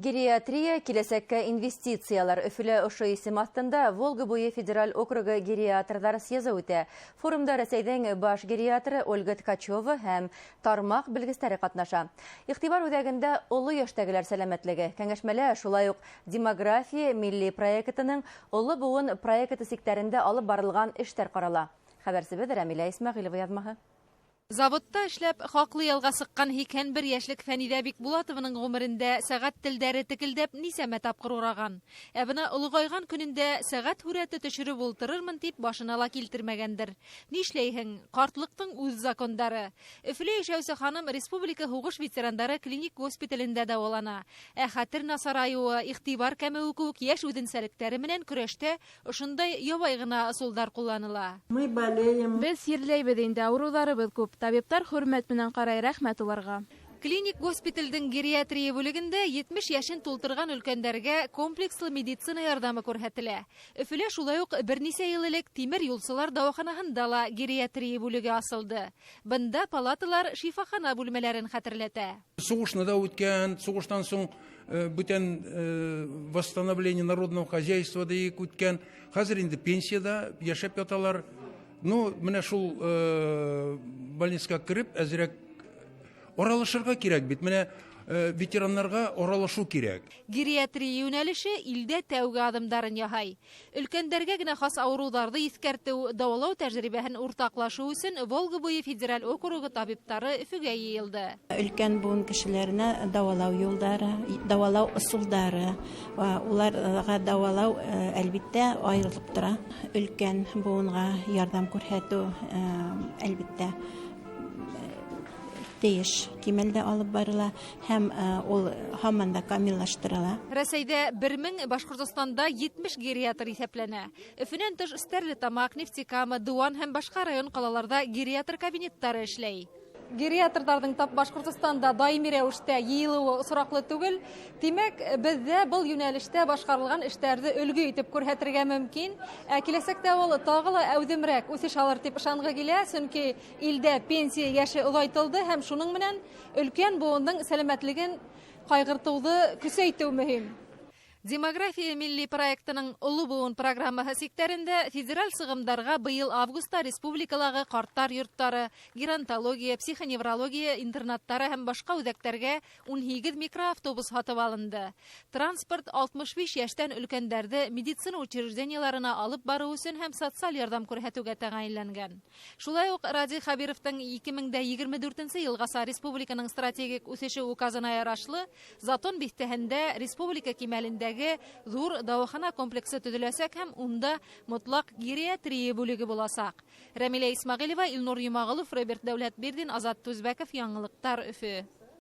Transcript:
Гериатрия киләсәккә инвестициялар өфілі ұшы исем астында Волга буе федераль округы гериатрдар съезы үтә. Форумда Рәсәйдән баш гериатры Ольга Ткачева һәм тармак белгечләре катнаша. Игътибар үҙәгендә олы яшьтәгеләр сәламәтлеге, кәңәшмәлә шулай ук демография милли проектының олы буын проекты сектәрендә алып барылган эштәр карала. Хәбәрсебез Рәмилә Исмәгыйлова язмаһы. Заводта эшләп, хаклы ялга сыккан 81 яшьлек Фәнидә Бикбулатованың гомерендә сәгать телдәре текелдәп нисәмә тапкыр ураган. Ә бына олыгайган көнендә сәгать хүрәте төшереп ултырырмын дип башына ла килтермәгәндер. Нишләйһең, картлыктың үз закондары. Өфле яшәүче ханым республика һугыш ветерандары клиник госпиталендә дәвалана. Ә хәтер насараюы, игътибар кәмеүе күк яшь үҙенсәлектәре менән көрәштә ошондай ябай гына ысулдар кулланыла. Без сирләйбез инде, авыруларыбыз күп. Табиптар хөрмәт менән карай, рәхмәт уларга. Клиник госпитальдың гериатрия бүлегендә 70 яшен тултырган өлкәндәргә комплекслы медицина ярдәме күрһәтелә. Өфөлә шулай ук бернисә ел элек тимер юлсылар дәваханаһында ла гериатрия бүлеге асылды. Бында палаталар шифахана бүлмәләрен хәтерләтә. Сугышны да үткән, сугыштан соң бүтән восстановление народного хозяйства да үткән. Хәзер инде пенсияда яшәп яталар. Ну, менә шул больницага кирип, әзрәк оралышырга кирәк бит. Менә ветераннарга оралышу кирәк. Гериатрия юнәлеше илдә тәүге адымдарын яһай. Өлкәндәргә генә хас авыруларны искәртү, дәвалау тәҗрибәһен уртаклашу өчен Волга буе федераль округы табиптары Өфөгә йыелды. Өлкән буын кешеләренә дәвалау юлдары, дәвалау ысулдары, уларга дәвалау әлбиттә аерылып тора. Өлкән буынга ярдәм күрһәтү әлбиттә тиеш кимәлдә алып барыла һәм ул һаман да камиллаштырыла. Рәсәйдә 1000, Башкортостанда 70 гериатр исәпләнә. Өфөнән тыш Стәрлетамак, Нефтекама, Дуан һәм башка район калаларда гериатр кабинеттары эшләй. Гериатрларның тап Башкортостанда даими рәвештә йыелуы сораклы түгел. Димәк, бездә был юнәлештә башкарылган эшләрне өлгө итеп күрһәтергә мөмкин. Ә киләсәктә ул тагы ла әүдемрәк үсеш алыр дип ышангы килә, чөнки илдә пенсия яше озайтылды һәм шуның менән өлкән буынның сәламәтлеген кайгыртуды көсәйтү мөһим. Демография милли проектының олы буын программаһы сектәрендә федераль сыгымдарға быел августта республикалағы карттар йорттары, геронтология, психоневрология интернаттары һәм башка үҙәктәргә 12 микроавтобус һатып алынды. Транспорт 65 яшьтән өлкәндәрде медицина учреждениеларына алып бару өчен һәм социаль ярдәм күрһәтүгә тәгаенләнгән. Шулай ук Ради Хабировтың 2024 елгаса республиканың стратегик үсеше указына ярашлы Затон бистәһендә республика кимәлендә зур дәвахана комплексы төзеләсәк һәм унда мотлак гериатрия бүлеге буласак. Рәмилә Исмәгыйлова, Илнур Юмагылов, Роберт Дәүләтбердин, Азат Түзбәков, Яңалыктар, Өфө.